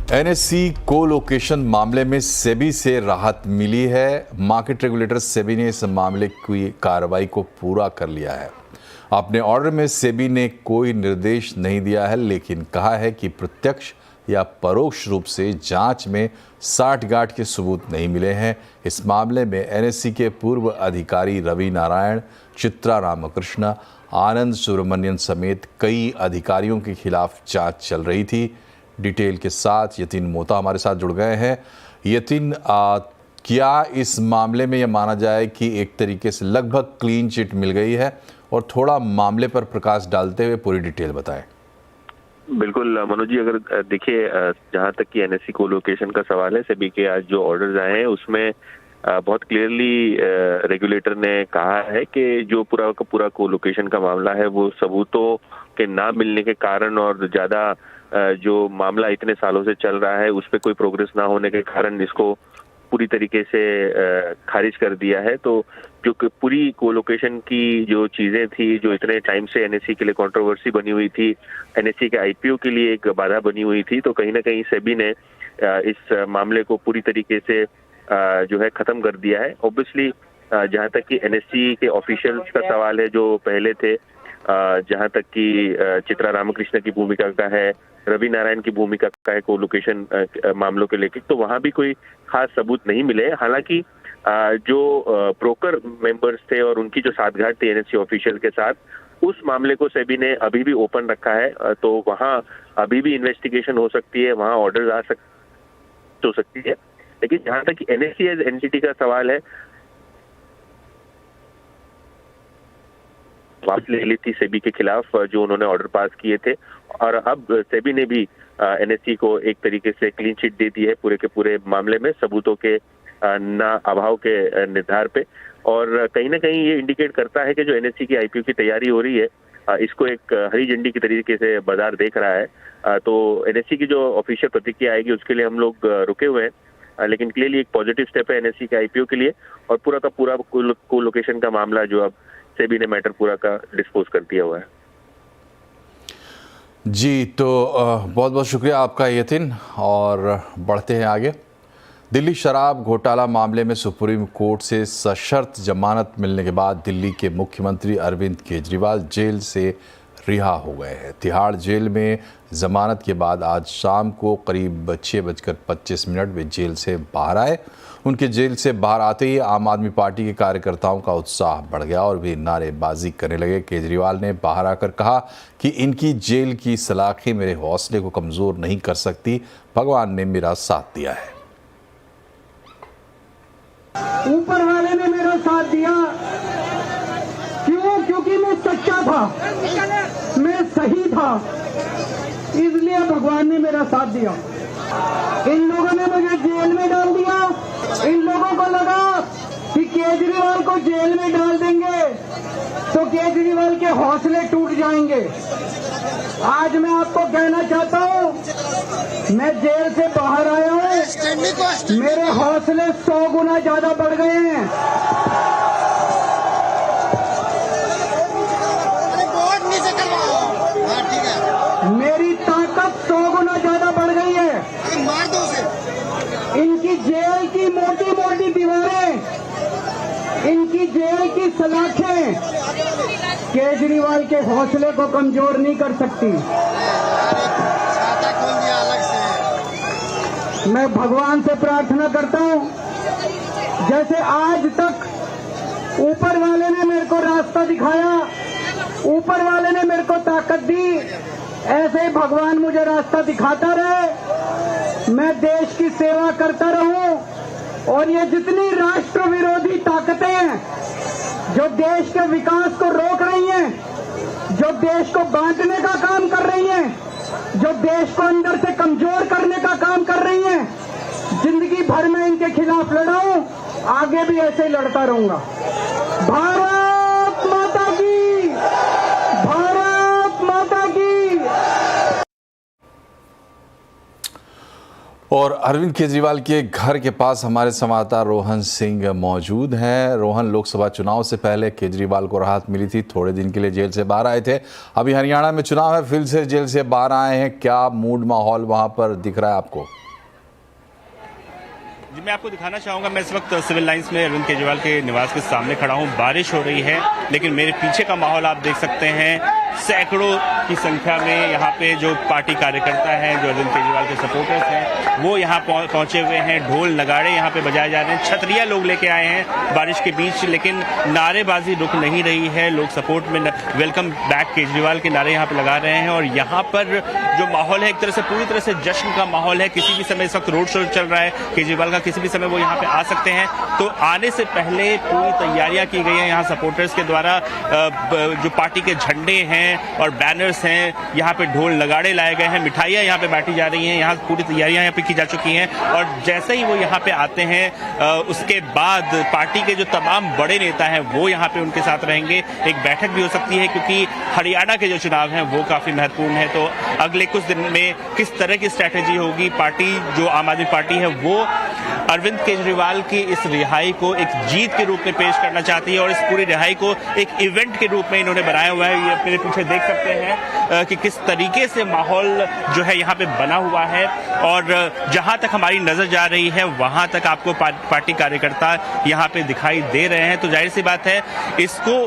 NSC colocation मामले में सेबी से राहत मिली है। मार्केट रेगुलेटर सेबी ने इस मामले की कार्रवाई को पूरा कर लिया है। अपने ऑर्डर में सेबी ने कोई निर्देश नहीं दिया है, लेकिन कहा है कि प्रत्यक्ष या परोक्ष रूप से जांच में साठगांठ के सबूत नहीं मिले हैं। इस मामले में एनएससी के पूर्व अधिकारी रवि नारायण, चित्रा रामकृष्ण, आनंद सुब्रमण्यन समेत कई अधिकारियों के खिलाफ जांच चल रही थी। डिटेल के साथ यतिन मोता हमारे साथ जुड़ गए हैं। यतिन, क्या इस मामले में यह माना जाए कि एक तरीके से लगभग क्लीन चिट मिल गई है? और थोड़ा मामले पर प्रकाश डालते हुए पूरी डिटेल बताएं। बिल्कुल मनोज जी, अगर देखिए, जहां तक कि एनएससी कोलोकेशन का सवाल है, सेबी के आज जो ऑर्डर्स आए हैं उसमें बहुत क्लियरली रेगुलेटर ने कहा है कि जो पूरा का पूरा कोलोकेशन का मामला है वो सबूतों के ना मिलने के कारण और ज्यादा जो मामला इतने सालों से चल रहा है उस पर कोई प्रोग्रेस ना होने के कारण इसको पूरी तरीके से खारिज कर दिया है। तो जो पूरी कोलोकेशन की जो चीजें थी, जो इतने टाइम से एनएससी के लिए कंट्रोवर्सी बनी हुई थी, एनएससी के आईपीओ के लिए एक बाधा बनी हुई थी, तो कहीं ना कहीं सेबी ने इस मामले को पूरी तरीके से जो है खत्म कर दिया है। ऑब्वियसली जहां तक कि एनएससी के ऑफिशियल्स का सवाल है जो पहले थे, जहां तक कि चित्रा रामकृष्ण की भूमिका का है, रवि नारायण की भूमिका का है कोलोकेशन मामलों के लेकर, तो वहां भी कोई खास सबूत नहीं मिले। हालांकि जो ब्रोकर मेंबर्स थे और उनकी जो साठगांठ थी एनएससी ऑफिशियल के साथ, उस मामले को सेबी ने अभी भी ओपन रखा है। तो वहां अभी भी इन्वेस्टिगेशन हो सकती है, वहां ऑर्डर हो सकती है। लेकिन जहां तक एनएससी एज एंटिटी का सवाल है, वापस ले ली थी सेबी के खिलाफ जो उन्होंने ऑर्डर पास किए थे, और अब सेबी ने भी एनएससी को एक तरीके से क्लीन चिट दे दी है पूरे के पूरे मामले में, सबूतों के ना अभाव के निर्धार पे। और कहीं ना कहीं ये इंडिकेट करता है कि जो एनएससी की आईपीओ की तैयारी हो रही है, इसको एक हरी झंडी की तरीके से बाजार देख रहा है। तो एनएससी की जो ऑफिशियल प्रतिक्रिया आएगी उसके लिए हम लोग रुके हुए हैं, लेकिन क्लियरली एक पॉजिटिव स्टेप है एनएससी के आईपीओ के लिए। और पूरा का पूरा कोलोकेशन का मामला जो अब सेबी ने मैटर पूरा का डिस्पोज कर दिया हुआ है। जी, तो बहुत बहुत शुक्रिया आपका यतिन, और बढ़ते हैं आगे। दिल्ली शराब घोटाला मामले में सुप्रीम कोर्ट से सशर्त जमानत मिलने के बाद दिल्ली के मुख्यमंत्री अरविंद केजरीवाल जेल से रिहा हो गए हैं। तिहाड़ जेल में जमानत के बाद आज शाम को करीब 6:25 वे जेल से बाहर आए। उनके जेल से बाहर आते ही आम आदमी पार्टी के कार्यकर्ताओं का उत्साह बढ़ गया और वे नारेबाजी करने लगे। केजरीवाल ने बाहर आकर कहा कि इनकी जेल की सलाखें मेरे हौसले को कमज़ोर नहीं कर सकती, भगवान ने मेरा साथ दिया है। ऊपर वाले ने मेरा साथ दिया। क्यों? क्योंकि मैं सच्चा था, मैं सही था, इसलिए भगवान ने मेरा साथ दिया। इन लोगों ने मुझे जेल में डाल दिया। इन लोगों को लगा कि केजरीवाल को जेल में डाल देंगे तो केजरीवाल के हौसले टूट जाएंगे। आज मैं आपको कहना चाहता हूं, मैं जेल से बाहर आया हूं, मेरे हौसले 100 गुना ज्यादा बढ़ गए हैं। मेरी ताकत 100 गुना ज्यादा बढ़ गई है। मार दो उसे। इनकी जेल की मोटी मोटी दीवारें, इनकी जेल की सलाखें केजरीवाल के हौसले को कमजोर नहीं कर सकती। मैं भगवान से प्रार्थना करता हूं, जैसे आज तक ऊपर वाले ने मेरे को रास्ता दिखाया, ऊपर वाले ने मेरे को ताकत दी, ऐसे ही भगवान मुझे रास्ता दिखाता रहे, मैं देश की सेवा करता रहूं। और ये जितनी राष्ट्र विरोधी ताकतें हैं जो देश के विकास को रोक रही हैं, जो देश को बांटने का काम कर रही हैं, जो देश को अंदर से कमजोर करने का काम कर रही हैं, जिंदगी भर में इनके खिलाफ लड़ा हूं, आगे भी ऐसे ही लड़ता रहूंगा। भारत माता की, भारत माता की। और अरविंद केजरीवाल के घर के पास हमारे संवाददाता रोहन सिंह मौजूद हैं। रोहन, लोकसभा चुनाव से पहले केजरीवाल को राहत मिली थी, थोड़े दिन के लिए जेल से बाहर आए थे। अभी हरियाणा में चुनाव है, फिर से जेल से बाहर आए हैं। क्या मूड माहौल वहां पर दिख रहा है आपको? जी, मैं आपको दिखाना चाहूंगा, मैं इस वक्त सिविल लाइंस में अरविंद केजरीवाल के निवास के सामने खड़ा हूं। बारिश हो रही है, लेकिन मेरे पीछे का माहौल आप देख सकते हैं। सैकड़ों की संख्या में यहाँ पे जो पार्टी कार्यकर्ता हैं, जो अरविंद केजरीवाल के सपोर्टर्स हैं, वो यहाँ पहुंचे हुए हैं। ढोल नगाड़े यहाँ पे बजाए जा रहे हैं, छतरियाँ लोग लेके आए हैं बारिश के बीच, लेकिन नारेबाजी रुक नहीं रही है। लोग सपोर्ट में वेलकम बैक केजरीवाल के नारे यहाँ पे लगा रहे हैं। और यहाँ पर जो माहौल है, एक तरह से पूरी तरह से जश्न का माहौल है। किसी भी समय इस वक्त रोड शो चल रहा है केजरीवाल का, किसी भी समय वो यहाँ पे आ सकते हैं। तो आने से पहले पूरी तैयारियां की गई हैं यहाँ सपोर्टर्स के द्वारा। जो पार्टी के झंडे हैं और बैनर्स हैं, यहाँ पे ढोल नगाड़े लाए गए हैं, मिठाइयाँ यहाँ पे बांटी जा रही हैं। यहाँ पूरी तैयारियां यहाँ पे की जा चुकी हैं। और जैसे ही वो यहाँ पे आते हैं, उसके बाद पार्टी के जो तमाम बड़े नेता हैं वो यहाँ पे उनके साथ रहेंगे। एक बैठक भी हो सकती है, क्योंकि हरियाणा के जो चुनाव हैं वो काफी महत्वपूर्ण है। तो अगले कुछ दिन में किस तरह की स्ट्रैटेजी होगी, पार्टी जो आम आदमी पार्टी है वो अरविंद केजरीवाल की इस रिहाई को एक जीत के रूप में पेश करना चाहती है। और इस पूरी रिहाई को एक इवेंट के रूप में इन्होंने बनाया हुआ है। ये मेरे पीछे देख सकते हैं कि किस तरीके से माहौल जो है यहाँ पे बना हुआ है। और जहां तक हमारी नजर जा रही है वहां तक आपको पार्टी कार्यकर्ता यहाँ पे दिखाई दे रहे हैं। तो जाहिर सी बात है, इसको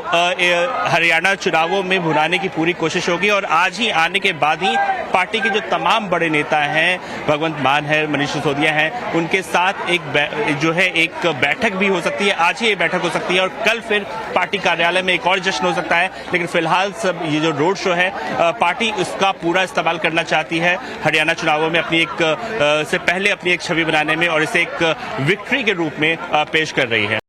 हरियाणा चुनावों में भुनाने की पूरी कोशिश होगी। और आज ही आने के बाद ही पार्टी के जो तमाम बड़े नेता हैं, भगवंत मान है, मनीष सिसोदिया हैं, उनके साथ एक बैठक भी हो सकती है। आज ही ये बैठक हो सकती है और कल फिर पार्टी कार्यालय में एक और जश्न हो सकता है। लेकिन फिलहाल सब ये जो रोड शो है, पार्टी उसका पूरा इस्तेमाल करना चाहती है हरियाणा चुनावों में अपनी से पहले अपनी एक छवि बनाने में, और इसे एक विक्ट्री के रूप में पेश कर रही है।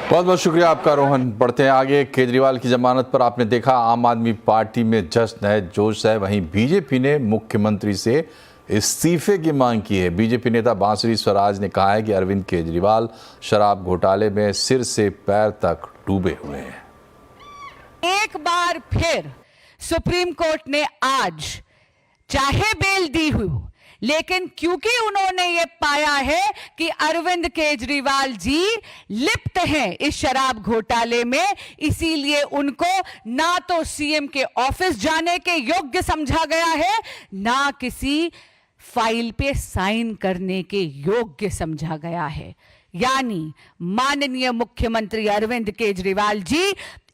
बहुत बहुत शुक्रिया आपका रोहन। बढ़ते हैं आगे। केजरीवाल की जमानत पर आपने देखा आम आदमी पार्टी में जश्न है, जोश है। वहीं बीजेपी ने मुख्यमंत्री से इस्तीफे की मांग की है। बीजेपी नेता बांसुरी स्वराज ने कहा है कि अरविंद केजरीवाल शराब घोटाले में सिर से पैर तक डूबे हुए हैं। एक बार फिर सुप्रीम कोर्ट ने आज चाहे बेल दी हुई, लेकिन क्योंकि उन्होंने ये पाया है कि अरविंद केजरीवाल जी लिप्त हैं इस शराब घोटाले में, इसीलिए उनको ना तो सीएम के ऑफिस जाने के योग्य समझा गया है, ना किसी फाइल पे साइन करने के योग्य समझा गया है। यानी माननीय मुख्यमंत्री अरविंद केजरीवाल जी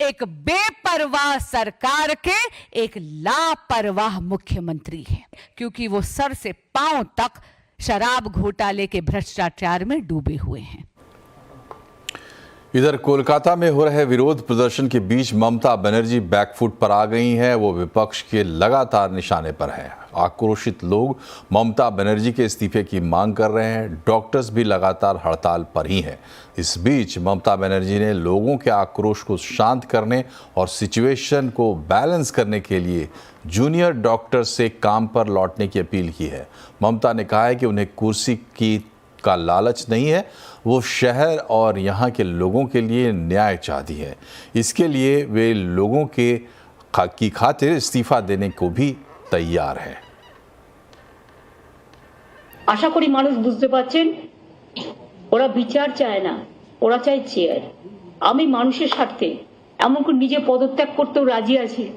एक बेपरवाह सरकार के एक लापरवाह मुख्यमंत्री हैं, क्योंकि वो सर से पांव तक शराब घोटाले के भ्रष्टाचार में डूबे हुए हैं। इधर कोलकाता में हो रहे विरोध प्रदर्शन के बीच ममता बनर्जी बैकफुट पर आ गई हैं। वो विपक्ष के लगातार निशाने पर हैं। आक्रोशित लोग ममता बनर्जी के इस्तीफे की मांग कर रहे हैं। डॉक्टर्स भी लगातार हड़ताल पर ही हैं। इस बीच ममता बनर्जी ने लोगों के आक्रोश को शांत करने और सिचुएशन को बैलेंस करने के लिए जूनियर डॉक्टर से काम पर लौटने की अपील की है। ममता ने कहा है कि उन्हें कुर्सी का लालच नहीं है, वो शहर और यहाँ के लोगों के लिए न्याय चाहती है। इसके लिए वे लोगों की खातिर इस्तीफा देने को भी तैयार है। आशा करी मानुष बुझते पारछेन, ओरा विचार चाय ना, ओरा चाय चेयर। आमी मानुषेर स्वार्थे एमनकि निजे पदत्याग करतेও राजी आछि।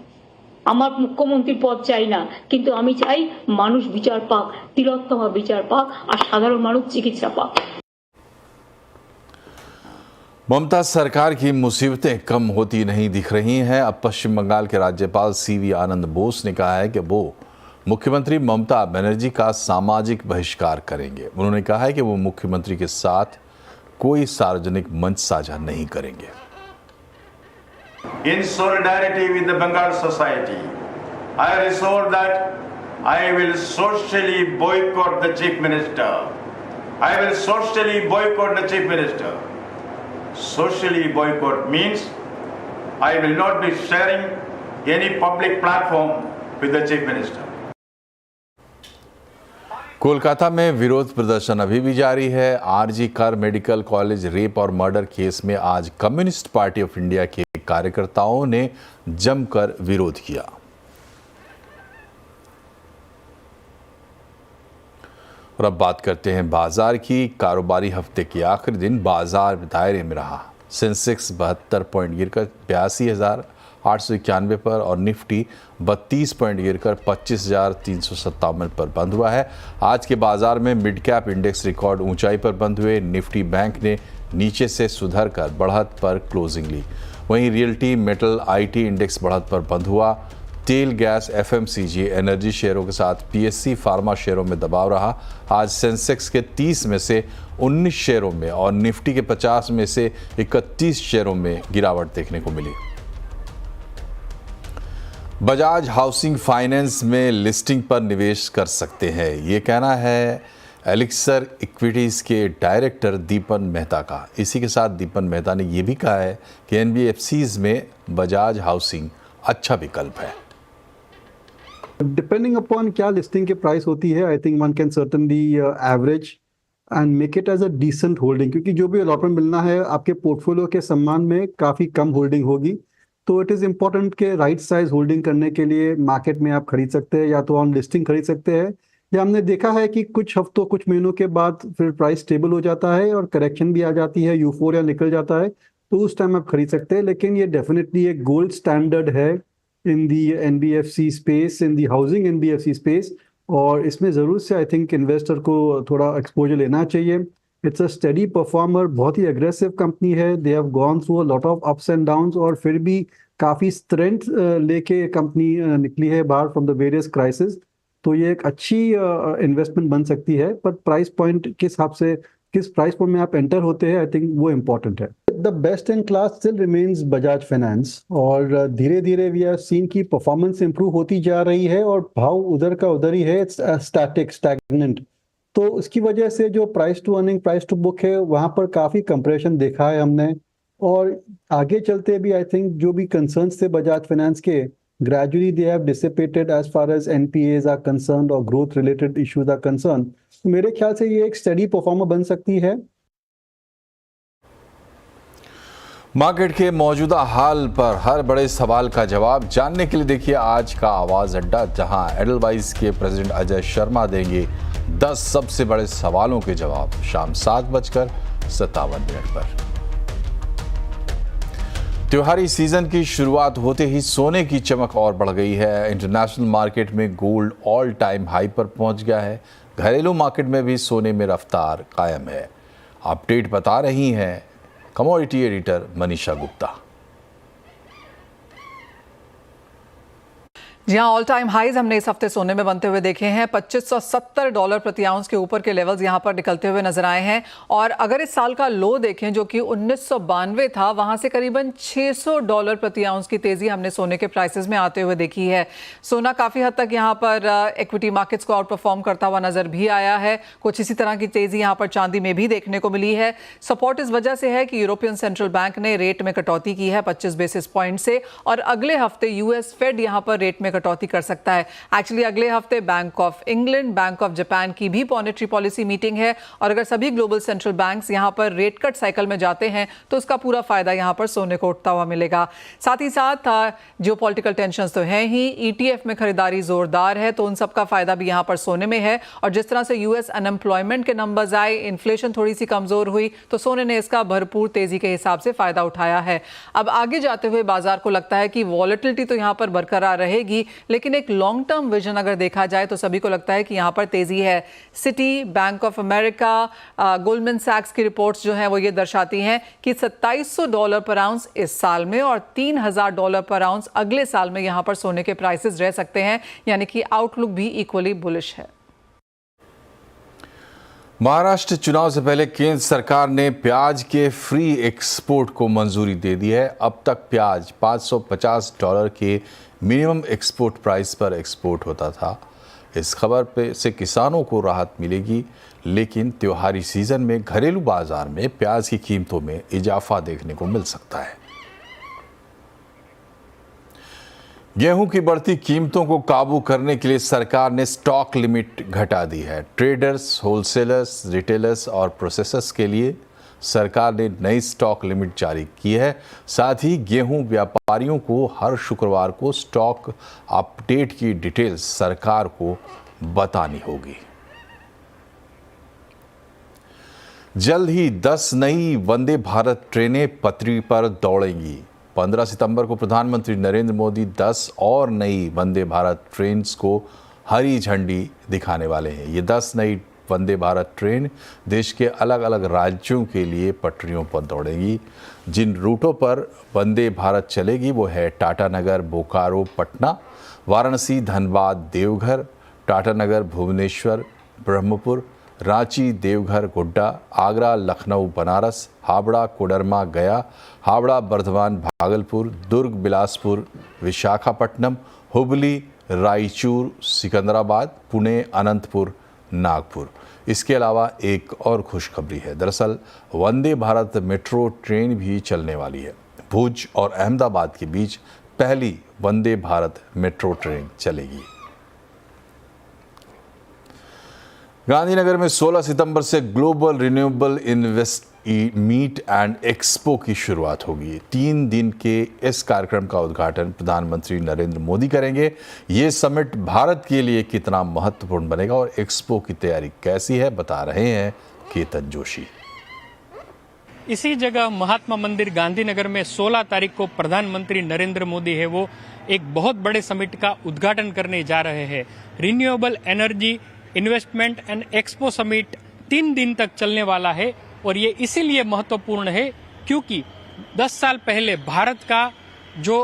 আমার মুখ্যমন্ত্রীর পদ চাই না, কিন্তু আমি চাই মানুষ বিচার পাক, তিলোত্তমা বিচার পাক, আর সাধারণ মানুষ চিকিৎসা পাক। ममता सरकार की मुसीबतें कम होती नहीं दिख रही हैं। अब पश्चिम बंगाल के राज्यपाल सीवी आनंद बोस ने कहा है कि वो मुख्यमंत्री ममता बनर्जी का सामाजिक बहिष्कार करेंगे। उन्होंने कहा है कि वो मुख्यमंत्री के साथ कोई सार्वजनिक मंच साझा नहीं करेंगे। In solidarity with the Bengal society, I resolve that I will socially boycott the Chief Minister. I will socially boycott the Chief Minister. Socially boycott means I will not be sharing any public platform with the Chief Minister. Kolkata में विरोध प्रदर्शन अभी भी जारी है। RG कर medical college rape और murder case में आज कम्युनिस्ट पार्टी ऑफ इंडिया के कार्यकर्ताओं ने जमकर विरोध किया। और अब बात करते हैं बाजार की। कारोबारी हफ्ते के आखिरी दिन बाजार दायरे में रहा। सेंसेक्स 72 पॉइंट गिरकर 82,891 पर और निफ्टी 32 पॉइंट गिरकर 25,357 पर बंद हुआ है। आज के बाजार में मिड कैप इंडेक्स रिकॉर्ड ऊंचाई पर बंद हुए। निफ्टी बैंक ने नीचे से सुधर कर बढ़त पर क्लोजिंग ली। वहीं रियल्टी, मेटल, आईटी इंडेक्स बढ़त पर बंद हुआ। तेल, गैस, एफएमसीजी, एनर्जी शेयरों के साथ पीएससी फार्मा शेयरों में दबाव रहा। आज सेंसेक्स के 30 में से 19 शेयरों में और निफ्टी के 50 में से 31 शेयरों में गिरावट देखने को मिली। बजाज हाउसिंग फाइनेंस में लिस्टिंग पर निवेश कर सकते हैं, ये कहना है एलिक्सर इक्विटीज़ के डायरेक्टर दीपन मेहता का। इसी के साथ दीपन मेहता ने यह भी कहा है कि एनबीएफसीज में बजाज हाउसिंग अच्छा विकल्प है। डिपेंडिंग अपॉन क्या लिस्टिंग के प्राइस होती है, I think one can certainly average and make it as a decent holding, क्योंकि जो भी अलॉटमेंट मिलना है आपके पोर्टफोलियो के सम्मान में काफ़ी कम होल्डिंग होगी। तो इट इज़ इम्पॉर्टेंट के राइट साइज होल्डिंग करने के लिए मार्केट में आप खरीद सकते हैं, या तो ऑन लिस्टिंग खरीद सकते हैं, या हमने देखा है कि कुछ हफ्तों कुछ महीनों के बाद फिर प्राइस स्टेबल हो जाता है और करेक्शन भी आ जाती है, यूफोरिया निकल जाता है, तो उस टाइम आप खरीद सकते हैं। लेकिन ये डेफिनेटली एक गोल्ड स्टैंडर्ड है इन दी एनबीएफसी स्पेस, इन दी हाउसिंग एनबीएफसी स्पेस, और इसमें ज़रूर से आई थिंक इन्वेस्टर को थोड़ा एक्सपोजर लेना चाहिए। इट्स अ स्टडी परफॉर्मर, बहुत ही एग्रेसिव कंपनी है। They have gone through a lot of ups and downs, और फिर भी काफ़ी स्ट्रेंथ लेके कंपनी निकली है बाहर फ्रॉम द वेरियस क्राइसिस। तो ये एक अच्छी इन्वेस्टमेंट बन सकती है, पर प्राइस पॉइंट किस हिसाब से, किस प्राइस पॉइंट में आप एंटर होते हैं, आई थिंक वो इम्पोर्टेंट है। The best in class still remains Bajaj finance, और धीरे धीरे वी आर सीन की परफॉर्मेंस इंप्रूव होती जा रही है और भाव उधर का उधर ही है। It's static, stagnant. तो उसकी वजह से जो price to earning, price to book है, वहाँ पर काफ़ी कंप्रेशन देखा है हमने। और आगे चलते भी आई थिंक जो भी कंसर्न्स थे बजाज फाइनेंस के, gradually they have dissipated as far as NPAs are concerned और growth related issues are concerned। तो मेरे ख्याल से ये एक steady performer बन सकती है। मार्केट के मौजूदा हाल पर हर बड़े सवाल का जवाब जानने के लिए देखिए आज का आवाज अड्डा, जहां एडलवाइज के प्रेसिडेंट अजय शर्मा देंगे 10 सबसे बड़े सवालों के जवाब, शाम 7:57 पर। त्योहारी सीजन की शुरुआत होते ही सोने की चमक और बढ़ गई है। इंटरनेशनल मार्केट में गोल्ड ऑल टाइम हाई पर पहुंच गया है। घरेलू मार्केट में भी सोने में रफ्तार कायम है। अपडेट बता रही हैं कमोडिटी एडिटर मनीषा गुप्ता। जी हाँ, ऑल टाइम हाईज हमने इस हफ्ते सोने में बनते हुए देखे हैं। $2570 प्रति आउंस के ऊपर के लेवल्स यहाँ पर निकलते हुए नजर आए हैं। और अगर इस साल का लो देखें जो कि 1992 था, वहां से करीबन $600 प्रति आउंस की तेजी हमने सोने के प्राइसेस में आते हुए देखी है। सोना काफी हद तक यहाँ पर इक्विटी मार्केट्स को आउट परफॉर्म करता हुआ नजर भी आया है। कुछ इसी तरह की तेजी यहाँ पर चांदी में भी देखने को मिली है। सपोर्ट इस वजह से है कि यूरोपियन सेंट्रल बैंक ने रेट में कटौती की है 25 बेसिस पॉइंट से, और अगले हफ्ते यूएस फेड यहाँ पर रेट में कटौती कर सकता है। एक्चुअली अगले हफ्ते bank of England, bank of Japan की भी मॉनेटरी पॉलिसी मीटिंग है, और अगर सभी ग्लोबल सेंट्रल बैंक्स यहां पर रेट कट साइकिल में जाते हैं तो उसका पूरा फायदा यहां पर सोने को उठता हुआ मिलेगा। साथ ही साथ जियोपॉलिटिकल टेंशंस तो हैं ही, ईटीएफ में खरीदारी जोरदार है, तो उन सब का फायदा भी यहां पर सोने में है। और जिस तरह से यूएस अनएम्प्लॉयमेंट के नंबर्स आए, इन्फ्लेशन थोड़ी सी कमजोर हुई, तो सोने ने इसका भरपूर तेजी के हिसाब से फायदा उठाया है। अब आगे जाते हुए बाजार को लगता है कि वॉलेटिलिटी तो यहां पर बरकरार रहेगी, लेकिन एक लॉन्ग टर्म विजन अगर देखा जाए तो सभी को लगता है कि यहां पर तेजी है। Citi, Bank of America, Goldman सैक्स की रिपोर्ट्स जो हैं वो ये दर्शाती हैं कि $2700 पर आउंस इस साल में और $3000 पर आउंस अगले साल में यहां पर सोने के प्राइसेस रह सकते हैं, यानी कि आउटलुक भी इक्वली बुलिश है। महाराष्ट्र चुनाव से पहले केंद्र सरकार ने प्याज के फ्री एक्सपोर्ट को मंजूरी दे दी है। अब तक प्याज $550 के मिनिमम एक्सपोर्ट प्राइस पर एक्सपोर्ट होता था। इस खबर पे से किसानों को राहत मिलेगी, लेकिन त्योहारी सीजन में घरेलू बाजार में प्याज की कीमतों में इजाफा देखने को मिल सकता है। गेहूं की बढ़ती कीमतों को काबू करने के लिए सरकार ने स्टॉक लिमिट घटा दी है। ट्रेडर्स, होलसेलर्स, रिटेलर्स और प्रोसेसर्स के लिए सरकार ने नई स्टॉक लिमिट जारी की है। साथ ही गेहूं व्यापारियों को हर शुक्रवार को स्टॉक अपडेट की डिटेल्स सरकार को बतानी होगी। जल्द ही 10 नई वंदे भारत ट्रेनें पटरी पर दौड़ेंगी। 15 सितंबर को प्रधानमंत्री नरेंद्र मोदी 10 और नई वंदे भारत ट्रेन को हरी झंडी दिखाने वाले हैं। ये 10 नई वंदे भारत ट्रेन देश के अलग अलग राज्यों के लिए पटरियों पर दौड़ेगी। जिन रूटों पर वंदे भारत चलेगी वो है टाटानगर बोकारो पटना, वाराणसी धनबाद देवघर, टाटानगर भुवनेश्वर ब्रह्मपुर, रांची देवघर गोड्डा, आगरा लखनऊ बनारस, हावड़ा कोडरमा गया, हावड़ा बर्धमान भागलपुर, दुर्ग बिलासपुर विशाखापट्टनम, हुबली रायचूर सिकंदराबाद, पुणे अनंतपुर नागपुर। इसके अलावा एक और खुशखबरी है। दरअसल वंदे भारत मेट्रो ट्रेन भी चलने वाली है। भुज और अहमदाबाद के बीच पहली वंदे भारत मेट्रो ट्रेन चलेगी। गांधीनगर में 16 सितंबर से global renewable invest meet and expo की शुरुआत होगी। 3 दिन के इस कार्यक्रम का उद्घाटन प्रधानमंत्री नरेंद्र मोदी करेंगे। ये समिट भारत के लिए कितना महत्वपूर्ण बनेगा और एक्सपो की तैयारी कैसी है, बता रहे हैं केतन जोशी। इसी जगह महात्मा मंदिर गांधीनगर में 16 तारीख को प्रधानमंत्री नरेंद्र मोदी है वो एक बहुत बड़े समिट का उद्घाटन करने जा रहे हैं। Renewable energy investment and expo summit 3 दिन तक चलने वाला है और ये इसीलिए महत्वपूर्ण है क्योंकि 10 साल पहले भारत का जो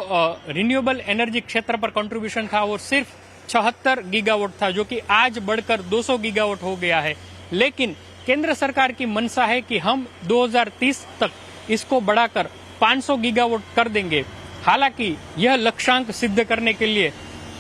रिन्यूएबल एनर्जी क्षेत्र पर कंट्रीब्यूशन था वो सिर्फ 76 गीगावाट था, जो कि आज बढ़कर 200 गीगावाट हो गया है। लेकिन केंद्र सरकार की मंशा है कि हम 2030 तक इसको बढ़ाकर 500 गीगावाट कर देंगे। हालांकि यह लक्ष्यांक सिद्ध करने के लिए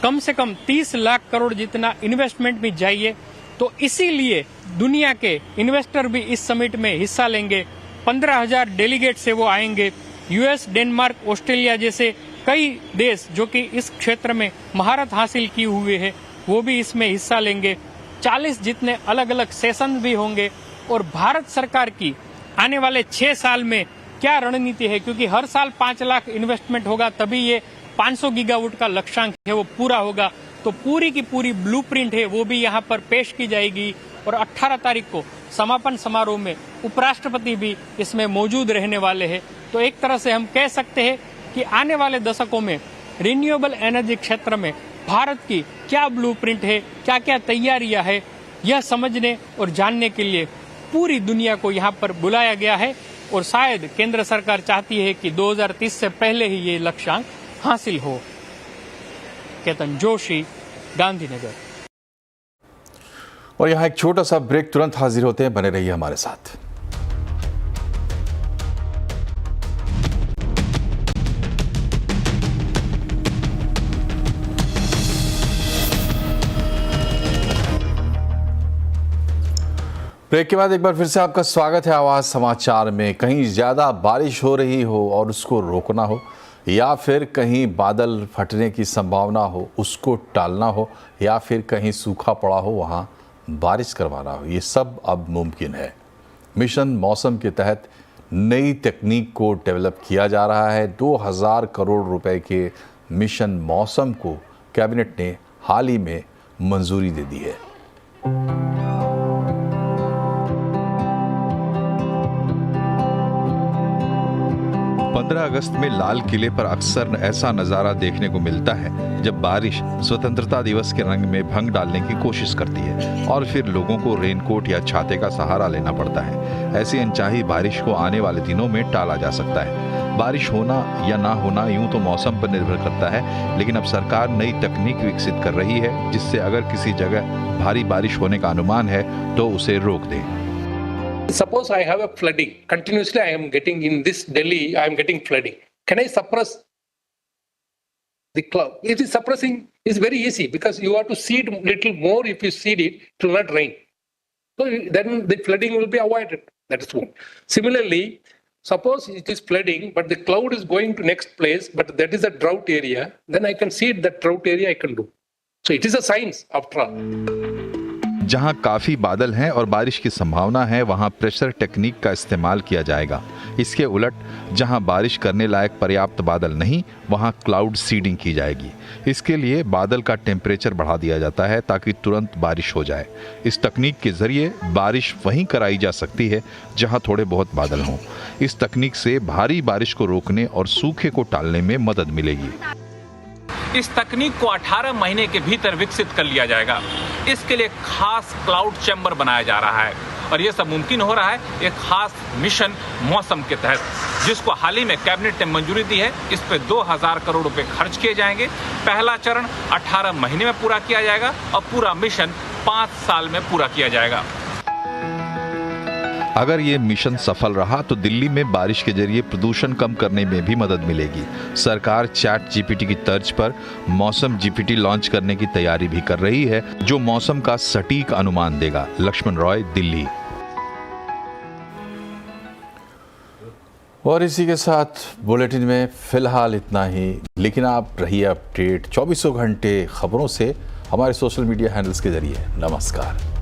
कम से कम 30 लाख करोड़ जितना इन्वेस्टमेंट भी चाहिए। तो इसीलिए दुनिया के इन्वेस्टर भी इस समिट में हिस्सा लेंगे। 15,000 डेलीगेट से वो आएंगे। यूएस, डेनमार्क, ऑस्ट्रेलिया जैसे कई देश जो कि इस क्षेत्र में महारत हासिल किए हुए हैं वो भी इसमें हिस्सा लेंगे। 40 जितने अलग अलग सेशन भी होंगे और भारत सरकार की आने वाले 6 साल में क्या रणनीति है, क्योंकि हर साल 5 लाख इन्वेस्टमेंट होगा तभी ये 500 गीगावाट का लक्ष्यांक है वो पूरा होगा। तो पूरी की पूरी ब्लूप्रिंट है वो भी यहाँ पर पेश की जाएगी और 18 तारीख को समापन समारोह में उपराष्ट्रपति भी इसमें मौजूद रहने वाले हैं। तो एक तरह से हम कह सकते हैं कि आने वाले दशकों में रिन्यूएबल एनर्जी क्षेत्र में भारत की क्या ब्लूप्रिंट है, क्या क्या तैयारियां है, यह समझने और जानने के लिए पूरी दुनिया को यहाँ पर बुलाया गया है। और शायद केंद्र सरकार चाहती है कि 2030 से पहले ही ये लक्ष्यांक हासिल हो। केतन जोशी, गांधीनगर। और यहाँ एक छोटा सा ब्रेक, तुरंत हाजिर होते हैं, बने रहिए हमारे साथ। ब्रेक के बाद एक बार फिर से आपका स्वागत है आवाज समाचार में। कहीं ज्यादा बारिश हो रही हो और उसको रोकना हो, या फिर कहीं बादल फटने की संभावना हो उसको टालना हो, या फिर कहीं सूखा पड़ा हो वहाँ बारिश करवाना हो, ये सब अब मुमकिन है। मिशन मौसम के तहत नई तकनीक को डेवलप किया जा रहा है। 2000 करोड़ रुपए के मिशन मौसम को कैबिनेट ने हाल ही में मंजूरी दे दी है। 15 अगस्त में लाल किले पर अक्सर ऐसा नज़ारा देखने को मिलता है जब बारिश स्वतंत्रता दिवस के रंग में भंग डालने की कोशिश करती है और फिर लोगों को रेनकोट या छाते का सहारा लेना पड़ता है। ऐसी अनचाही बारिश को आने वाले दिनों में टाला जा सकता है। बारिश होना या ना होना यूं तो मौसम पर निर्भर करता है, लेकिन अब सरकार नई तकनीक विकसित कर रही है जिससे अगर किसी जगह भारी बारिश होने का अनुमान है तो उसे रोक दें। Suppose I have a flooding. Continuously I am getting in this Delhi, I am getting flooding. Can I suppress the cloud? It is suppressing is very easy because you have to seed little more. If you seed it, it will not rain. So then the flooding will be avoided. That is one. Similarly, suppose it is flooding, but the cloud is going to next place, but that is a drought area. Then I can seed that drought area I can do. So it is a science after all. जहां काफी बादल हैं और बारिश की संभावना है वहां प्रेशर टेक्निक का इस्तेमाल किया जाएगा। इसके उलट जहां बारिश करने लायक पर्याप्त बादल नहीं, वहां क्लाउड सीडिंग की जाएगी। इसके लिए बादल का टेम्परेचर बढ़ा दिया जाता है ताकि तुरंत बारिश हो जाए। इस तकनीक के जरिए बारिश वहीं कराई जा सकती है जहां थोड़े बहुत बादल हों। इस तकनीक से भारी बारिश को रोकने और सूखे को टालने में मदद मिलेगी। इस तकनीक को 18 महीने के भीतर विकसित कर लिया जाएगा। इसके लिए खास क्लाउड चैम्बर बनाया जा रहा है और ये सब मुमकिन हो रहा है एक खास मिशन मौसम के तहत, जिसको हाल ही में कैबिनेट ने मंजूरी दी है। इस पे 2000 करोड़ रुपए खर्च किए जाएंगे। पहला चरण 18 महीने में पूरा किया जाएगा और पूरा मिशन 5 साल में पूरा किया जाएगा। अगर ये मिशन सफल रहा तो दिल्ली में बारिश के जरिए प्रदूषण कम करने में भी मदद मिलेगी। सरकार चैट जीपीटी की तर्ज पर मौसम जीपीटी लॉन्च करने की तैयारी भी कर रही है, जो मौसम का सटीक अनुमान देगा। लक्ष्मण रॉय, दिल्ली। और इसी के साथ बुलेटिन में फिलहाल इतना ही, लेकिन आप रहिए अपडेट 24 घंटे खबरों से हमारे सोशल मीडिया हैंडल्स के जरिए। नमस्कार।